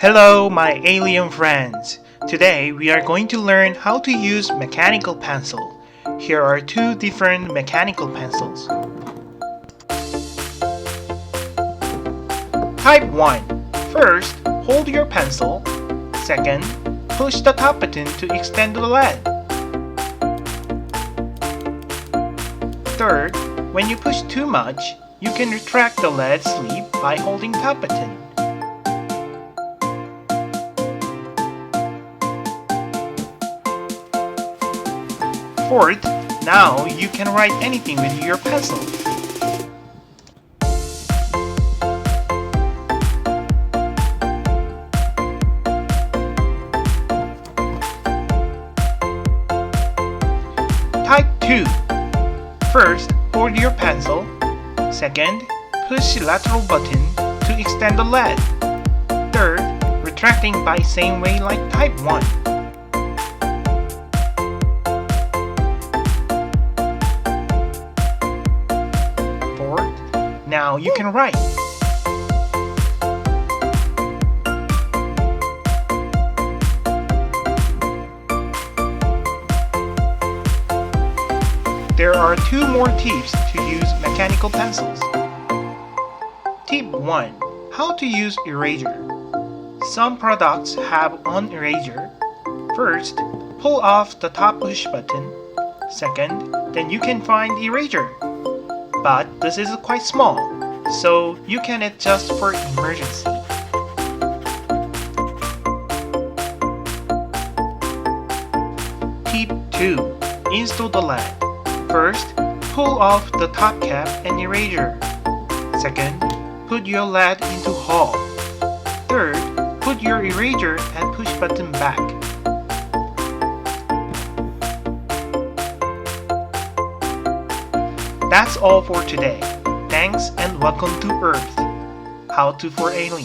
Hello, my alien friends! Today we are going to learn how to use mechanical pencil. Here are two different mechanical pencils. Type 1. First, hold your pencil. Second, push the top button to extend the lead. Third, when you push too much, you can retract the lead sleeve by holding top button. Fourth, now you can write anything with your pencil. Type 2. First, hold your pencil. Second, push the lateral button to extend the lead. Third, retracting by same way like type 1. Fourth, now you can write. There are two more tips to use mechanical pencils. Tip 1. How to use eraser. Some products have an eraser. First, pull off the top push button. Second, then you can find eraser. But this is quite small, so you can adjust for emergency. Tip 2. Install the lead. First, pull off the top cap and eraser. Second, put your lead into hole. Third, put your eraser and push button back. That's all for today. Thanks and welcome to Earth. How to for Alien.